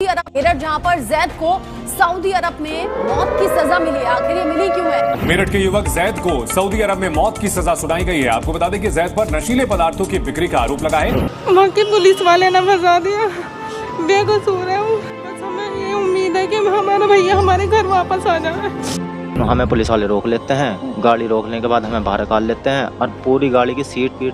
Saudi अरब मेरठ, जहां पर जैद को सऊदी अरब में मौत की सजा मिली। आखिर ये मिली क्यों है? मेरठ के युवक जैद को सऊदी अरब में मौत की सजा सुनाई गई है। आपको बता दें कि जैद पर नशीले पदार्थों की बिक्री का आरोप लगा है। वहाँ के पुलिस वाले ने फंसा दिया, बेकसूर है वो। बस हमें ये उम्मीद है कि हमारा भैया हमारे घर वापस आ जाए। हमें पुलिस वाले रोक लेते हैं, गाड़ी रोकने के बाद हमें बाहर निकाल लेते हैं और पूरी गाड़ी की सीट पीट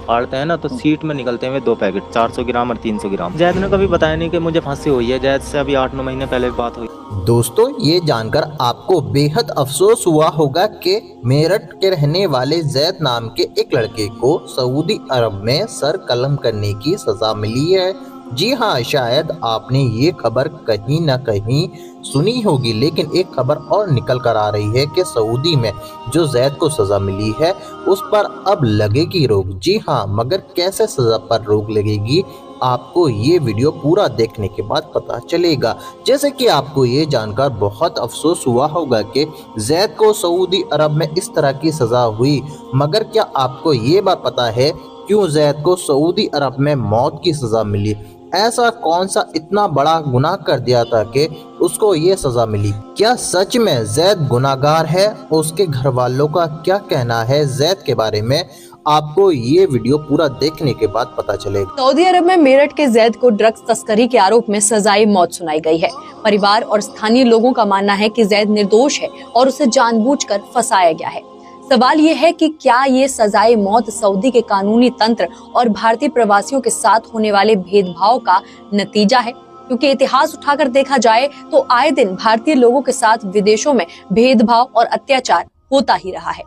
फाड़ते हैं ना, तो सीट में निकलते हैं 2 पैकेट 400 ग्राम और 300 ग्राम। जैद ने कभी बताया नहीं कि मुझे फांसी हुई है। जैद से अभी 8-9 महीने पहले बात हुई। दोस्तों, ये जानकर आपको बेहद अफसोस हुआ होगा कि मेरठ के रहने वाले जैद नाम के एक लड़के को सऊदी अरब में सर कलम करने की सजा मिली है। जी हाँ, शायद आपने ये खबर कहीं न कहीं सुनी होगी, लेकिन एक खबर और निकल कर आ रही है कि सऊदी में जो जैद को सजा मिली है उस पर अब लगेगी रोक। जी हाँ, मगर कैसे सजा पर रोक लगेगी आपको ये वीडियो पूरा देखने के बाद पता चलेगा। जैसे कि आपको ये जानकर बहुत अफसोस हुआ होगा कि जैद को सऊदी अरब में इस तरह की सजा हुई, मगर क्या आपको ये बात पता है क्यों जैद को सऊदी अरब में मौत की सजा मिली? ऐसा कौन सा इतना बड़ा गुनाह कर दिया था कि उसको ये सजा मिली? क्या सच में जैद गुनाहगार है? उसके घर वालों का क्या कहना है जैद के बारे में? आपको ये वीडियो पूरा देखने के बाद पता चलेगा। सऊदी अरब में मेरठ के जैद को ड्रग्स तस्करी के आरोप में सजाए मौत सुनाई गई है। परिवार और स्थानीय लोगों का मानना है कि जैद निर्दोष है और उसे जानबूझकर फंसाया गया है। सवाल ये है कि क्या ये सजाए मौत सऊदी के कानूनी तंत्र और भारतीय प्रवासियों के साथ होने वाले भेदभाव का नतीजा है? क्योंकि इतिहास उठाकर देखा जाए तो आए दिन भारतीय लोगों के साथ विदेशों में भेदभाव और अत्याचार होता ही रहा है।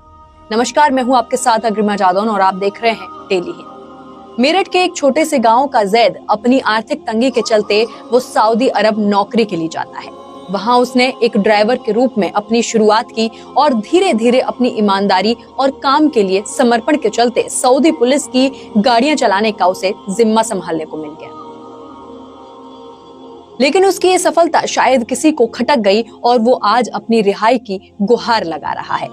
नमस्कार, मैं हूं आपके साथ अग्रिमा जादौन और आप देख रहे हैं डेली हिंद। मेरठ के एक छोटे से गांव का जैद अपनी आर्थिक तंगी के चलते वो सऊदी अरब नौकरी के लिए जाता है। वहां उसने एक ड्राइवर के रूप में अपनी शुरुआत की और धीरे धीरे अपनी ईमानदारी और काम के लिए समर्पण के चलते सऊदी पुलिस की गाड़ियां चलाने का उसे जिम्मा संभालने को मिल गया। लेकिन उसकी ये सफलता शायद किसी को खटक गई और वो आज अपनी रिहाई की गुहार लगा रहा है।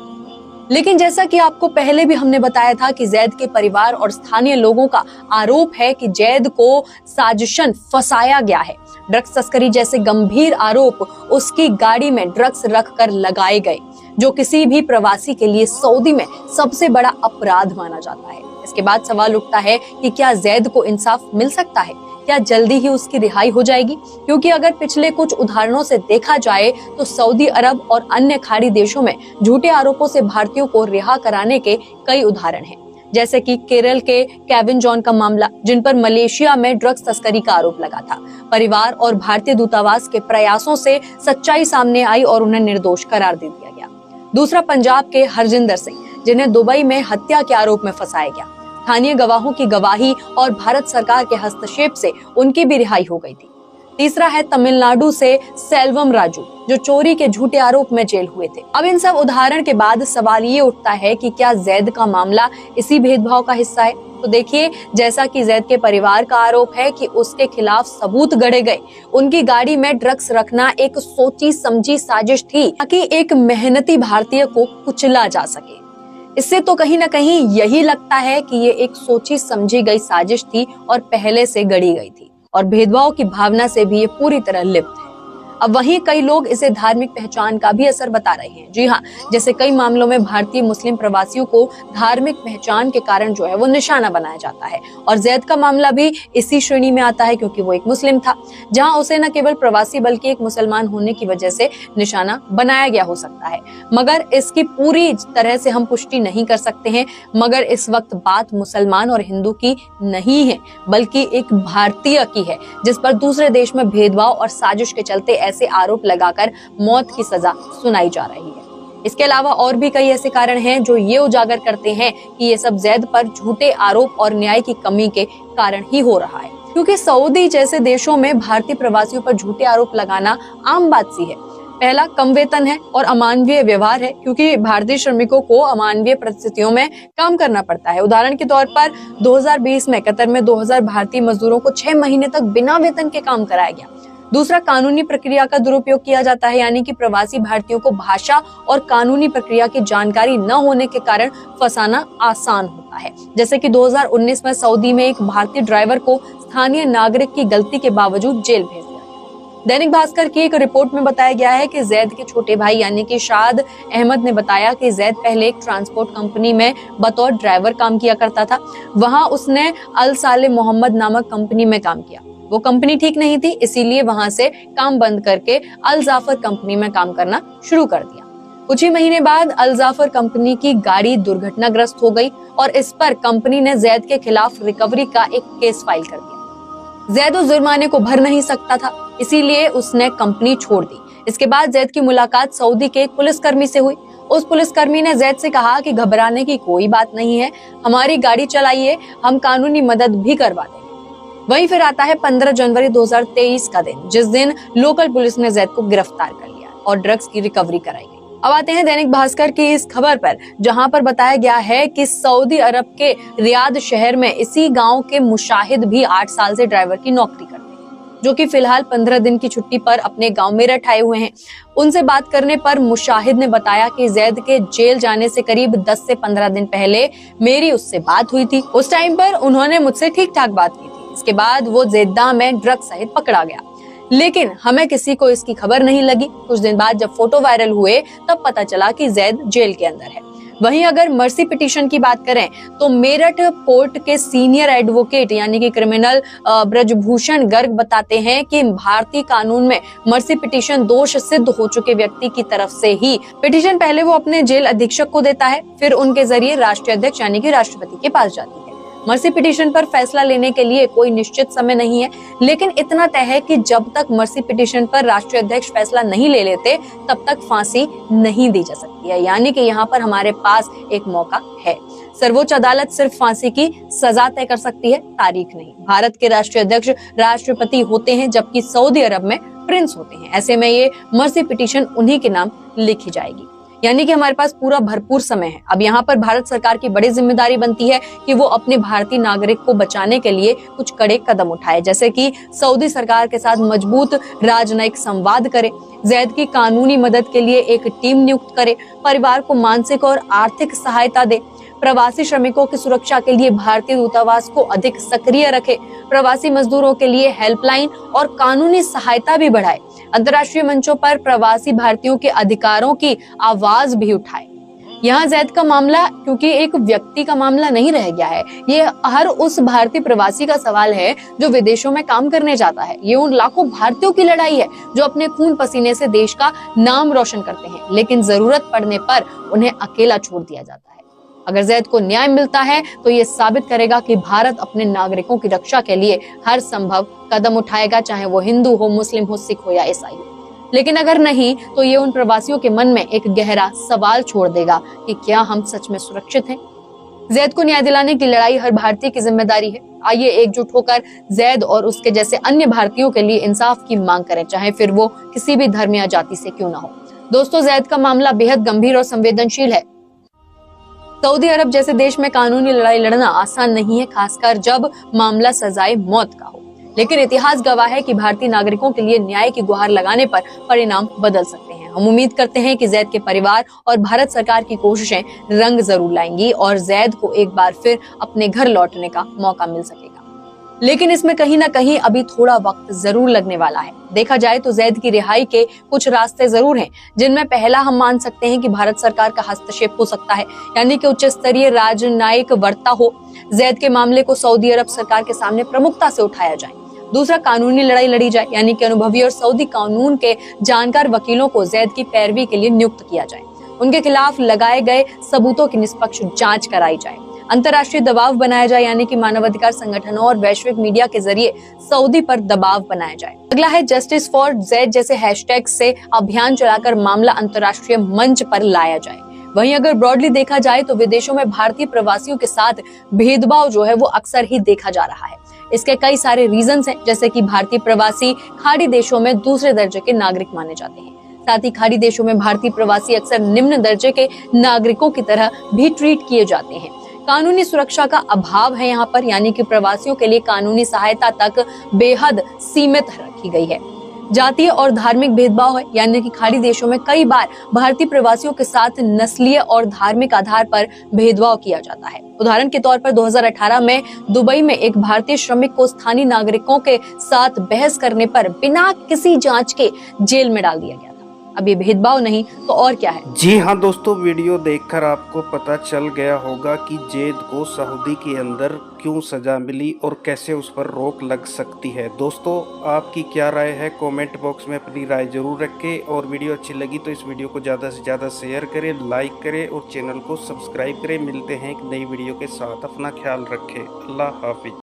लेकिन जैसा कि आपको पहले भी हमने बताया था कि जैद के परिवार और स्थानीय लोगों का आरोप है कि जैद को साजिशन फंसाया गया है। ड्रग्स तस्करी जैसे गंभीर आरोप उसकी गाड़ी में ड्रग्स रखकर लगाए गए, जो किसी भी प्रवासी के लिए सऊदी में सबसे बड़ा अपराध माना जाता है। इसके बाद सवाल उठता है कि क्या जैद को इंसाफ मिल सकता है? क्या जल्दी ही उसकी रिहाई हो जाएगी? क्योंकि अगर पिछले कुछ उदाहरणों से देखा जाए तो सऊदी अरब और अन्य खाड़ी देशों में झूठे आरोपों से भारतीयों को रिहा कराने के कई उदाहरण हैं। जैसे कि केरल के केविन जॉन का मामला, जिन पर मलेशिया में ड्रग्स तस्करी का आरोप लगा था। परिवार और भारतीय दूतावास के प्रयासों से सच्चाई सामने आई और उन्हें निर्दोष करार दे दिया गया। दूसरा पंजाब के हरजिंदर सिंह, जिन्हें दुबई में हत्या के आरोप में फंसाया गया। स्थानीय गवाहों की गवाही और भारत सरकार के हस्तक्षेप से उनकी भी रिहाई हो गई थी। तीसरा है तमिलनाडु से सेल्वम राजू, जो चोरी के झूठे आरोप में जेल हुए थे। अब इन सब उदाहरण के बाद सवाल ये उठता है कि क्या जैद का मामला इसी भेदभाव का हिस्सा है? तो देखिए, जैसा कि जैद के परिवार का आरोप है कि उसके खिलाफ सबूत गढ़े गए, उनकी गाड़ी में ड्रग्स रखना एक सोची समझी साजिश थी ताकि एक मेहनती भारतीय को कुचला जा सके। इससे तो कहीं न कहीं यही लगता है कि ये एक सोची समझी गई साजिश थी और पहले से गढ़ी गई थी और भेदभाव की भावना से भी ये पूरी तरह लिप्त है। अब वहीं कई लोग इसे धार्मिक पहचान का भी असर बता रहे हैं। जी हाँ, जैसे कई मामलों में भारतीय मुस्लिम प्रवासियों को धार्मिक पहचान के कारण जो है वो निशाना बनाया जाता है और जैद का मामला भी इसी श्रेणी में आता है, क्योंकि वो एक मुस्लिम था, जहां उसे न केवल प्रवासी बल्कि एक मुसलमान होने की वजह से निशाना बनाया गया हो सकता है। मगर इसकी पूरी तरह से हम पुष्टि नहीं कर सकते हैं। मगर इस वक्त बात मुसलमान और हिंदू की नहीं है, बल्कि एक भारतीय की है, जिस पर दूसरे देश में भेदभाव और साजिश के चलते ऐसे आरोप लगाकर मौत की सजा सुनाई जा रही है। इसके अलावा और भी कई ऐसे कारण हैं जो ये उजागर करते हैं कि ये सब जैद पर झूठे आरोप और न्याय की कमी के कारण ही हो रहा है, क्योंकि सऊदी जैसे देशों में भारतीय प्रवासियों पर झूठे आरोप लगाना आम बात सी है। पहला, कम वेतन है और अमानवीय व्यवहार है, क्योंकि भारतीय श्रमिकों को अमानवीय परिस्थितियों में काम करना पड़ता है। उदाहरण के तौर पर 2020 में कतर में 2000 भारतीय मजदूरों को 6 महीने तक बिना वेतन के काम कराया गया। दूसरा, कानूनी प्रक्रिया का दुरुपयोग किया जाता है, यानी कि प्रवासी भारतीयों को भाषा और कानूनी प्रक्रिया की जानकारी न होने के कारण फंसाना आसान होता है। जैसे कि 2019 में सऊदी में एक भारतीय ड्राइवर को स्थानीय नागरिक की गलती के बावजूद जेल भेज दिया। दैनिक भास्कर की एक रिपोर्ट में बताया गया है कि जैद के छोटे भाई यानी कि शाद अहमद ने बताया कि जैद पहले एक ट्रांसपोर्ट कंपनी में बतौर ड्राइवर काम किया करता था। वहां उसने अल साले मोहम्मद नामक कंपनी में काम किया। वो कंपनी ठीक नहीं थी, इसीलिए वहां से काम बंद करके अल जाफर कंपनी में काम करना शुरू कर दिया। कुछ ही महीने बाद अल जाफर कंपनी की गाड़ी दुर्घटनाग्रस्त हो गई और इस पर कंपनी ने जैद के खिलाफ रिकवरी का एक केस फाइल कर दिया। जैद उस जुर्माने को भर नहीं सकता था, इसीलिए उसने कंपनी छोड़ दी। इसके बाद जैद की मुलाकात सऊदी के एक पुलिसकर्मी से हुई। उस पुलिसकर्मी ने जैद से कहा कि घबराने की कोई बात नहीं है, हमारी गाड़ी चलाइए, हम कानूनी मदद भी करवा देंगे। वहीं फिर आता है 15 जनवरी 2023 का दिन, जिस दिन लोकल पुलिस ने जैद को गिरफ्तार कर लिया और ड्रग्स की रिकवरी कराई गई। अब आते हैं दैनिक भास्कर की इस खबर पर, जहां पर बताया गया है कि सऊदी अरब के रियाद शहर में इसी गांव के मुशाहिद भी 8 साल से ड्राइवर की नौकरी करते हैं, जो कि फिलहाल 15 दिन की छुट्टी पर अपने गांव मेरठ आए हुए हैं। उनसे बात करने पर मुशाहिद ने बताया कि जैद के जेल जाने से करीब 10 से 15 दिन पहले मेरी उससे बात हुई थी। उस टाइम पर उन्होंने मुझसे ठीक ठाक बात की थी। इसके बाद वो जेद्दा में ड्रग्स सहित पकड़ा गया, लेकिन हमें किसी को इसकी खबर नहीं लगी। कुछ दिन बाद जब फोटो वायरल हुए तब पता चला कि जैद जेल के अंदर है। वहीं अगर मर्सी पिटीशन की बात करें तो मेरठ कोर्ट के सीनियर एडवोकेट यानी कि क्रिमिनल ब्रजभूषण गर्ग बताते हैं कि भारतीय कानून में मर्सी पिटीशन दोष सिद्ध हो चुके व्यक्ति की तरफ से ही पिटीशन पहले वो अपने जेल अधीक्षक को देता है, फिर उनके जरिए राष्ट्रीय अध्यक्ष यानी कि राष्ट्रपति के पास जाती है। मर्सी पिटीशन पर फैसला लेने के लिए कोई निश्चित समय नहीं है, लेकिन इतना तय है कि जब तक मर्सी पिटीशन पर राष्ट्रीय अध्यक्ष फैसला नहीं ले लेते तब तक फांसी नहीं दी जा सकती है। यानी कि यहाँ पर हमारे पास एक मौका है। सर्वोच्च अदालत सिर्फ फांसी की सजा तय कर सकती है, तारीख नहीं। भारत के राष्ट्रीय अध्यक्ष राष्ट्रपति होते हैं, जबकि सऊदी अरब में प्रिंस होते हैं। ऐसे में ये मर्सी पिटीशन उन्हीं के नाम लिखी जाएगी, यानी कि हमारे पास पूरा भरपूर समय है। अब यहाँ पर भारत सरकार की बड़ी जिम्मेदारी बनती है कि वो अपने भारतीय नागरिक को बचाने के लिए कुछ कड़े कदम उठाए, जैसे कि सऊदी सरकार के साथ मजबूत राजनयिक संवाद करे, जैद की कानूनी मदद के लिए एक टीम नियुक्त करे, परिवार को मानसिक और आर्थिक सहायता दे, प्रवासी श्रमिकों की सुरक्षा के लिए भारतीय दूतावास को अधिक सक्रिय रखे, प्रवासी मजदूरों के लिए हेल्पलाइन और कानूनी सहायता भी बढ़ाए, अंतर्राष्ट्रीय मंचों पर प्रवासी भारतीयों के अधिकारों की आवाज भी उठाए। यहाँ जैद का मामला क्योंकि एक व्यक्ति का मामला नहीं रह गया है, ये हर उस भारतीय प्रवासी का सवाल है जो विदेशों में काम करने जाता है। ये उन लाखों भारतीयों की लड़ाई है जो अपने खून पसीने से देश का नाम रोशन करते हैं, लेकिन जरूरत पड़ने पर उन्हें अकेला छोड़ दिया जाता है। अगर जैद को न्याय मिलता है तो ये साबित करेगा कि भारत अपने नागरिकों की रक्षा के लिए हर संभव कदम उठाएगा, चाहे वो हिंदू हो, मुस्लिम हो, सिख हो या ईसाई हो। लेकिन अगर नहीं तो ये उन प्रवासियों के मन में एक गहरा सवाल छोड़ देगा कि क्या हम सच में सुरक्षित हैं। जैद को न्याय दिलाने की लड़ाई हर भारतीय की जिम्मेदारी है। आइए एकजुट होकर जैद और उसके जैसे अन्य भारतीयों के लिए इंसाफ की मांग करें, चाहे फिर वो किसी भी धर्म या जाति से क्यों ना हो। दोस्तों, जैद का मामला बेहद गंभीर और संवेदनशील है। सऊदी अरब जैसे देश में कानूनी लड़ाई लड़ना आसान नहीं है, खासकर जब मामला सजाए मौत का हो। लेकिन इतिहास गवाह है कि भारतीय नागरिकों के लिए न्याय की गुहार लगाने पर परिणाम बदल सकते हैं। हम उम्मीद करते हैं कि जैद के परिवार और भारत सरकार की कोशिशें रंग जरूर लाएंगी और जैद को एक बार फिर अपने घर लौटने का मौका मिल सकेगा। लेकिन इसमें कहीं ना कहीं अभी थोड़ा वक्त जरूर लगने वाला है। देखा जाए तो जैद की रिहाई के कुछ रास्ते जरूर हैं, जिनमें पहला हम मान सकते हैं कि भारत सरकार का हस्तक्षेप हो सकता है, यानी कि उच्च स्तरीय राजनयिक वार्ता हो, जैद के मामले को सऊदी अरब सरकार के सामने प्रमुखता से उठाया जाए। दूसरा, कानूनी लड़ाई लड़ी जाए, यानी कि अनुभवी और सऊदी कानून के जानकार वकीलों को जैद की पैरवी के लिए नियुक्त किया जाए, उनके खिलाफ लगाए गए सबूतों की निष्पक्ष जांच कराई जाए, अंतर्राष्ट्रीय दबाव बनाया जाए, यानी कि मानवाधिकार संगठनों और वैश्विक मीडिया के जरिए सऊदी पर दबाव बनाया जाए। अगला है जस्टिस फॉर जैद जैसे हैशटैग से अभियान चलाकर मामला अंतर्राष्ट्रीय मंच पर लाया जाए। वहीं अगर ब्रॉडली देखा जाए तो विदेशों में भारतीय प्रवासियों के साथ भेदभाव जो है वो अक्सर ही देखा जा रहा है। इसके कई सारे रीजंस हैं, जैसे कि भारतीय प्रवासी खाड़ी देशों में दूसरे दर्जे के नागरिक माने जाते हैं। साथ ही खाड़ी देशों में भारतीय प्रवासी अक्सर निम्न दर्जे के नागरिकों की तरह भी ट्रीट किए जाते हैं। कानूनी सुरक्षा का अभाव है यहाँ पर, यानी कि प्रवासियों के लिए कानूनी सहायता तक बेहद सीमित रखी गई है। जातीय और धार्मिक भेदभाव है, यानी कि खाड़ी देशों में कई बार भारतीय प्रवासियों के साथ नस्लीय और धार्मिक आधार पर भेदभाव किया जाता है। उदाहरण के तौर पर 2018 में दुबई में एक भारतीय श्रमिक को स्थानीय नागरिकों के साथ बहस करने पर बिना किसी जांच के जेल में डाल दिया गया था। अब ये भेदभाव नहीं तो और क्या है? जी हाँ दोस्तों, वीडियो देखकर आपको पता चल गया होगा कि जैद को सऊदी के अंदर क्यों सजा मिली और कैसे उस पर रोक लग सकती है। दोस्तों, आपकी क्या राय है? कमेंट बॉक्स में अपनी राय जरूर रखें और वीडियो अच्छी लगी तो इस वीडियो को ज़्यादा से ज़्यादा शेयर करें, लाइक करें और चैनल को सब्सक्राइब करें। मिलते हैं एक नई वीडियो के साथ, अपना ख्याल रखें। अल्लाह हाफिज।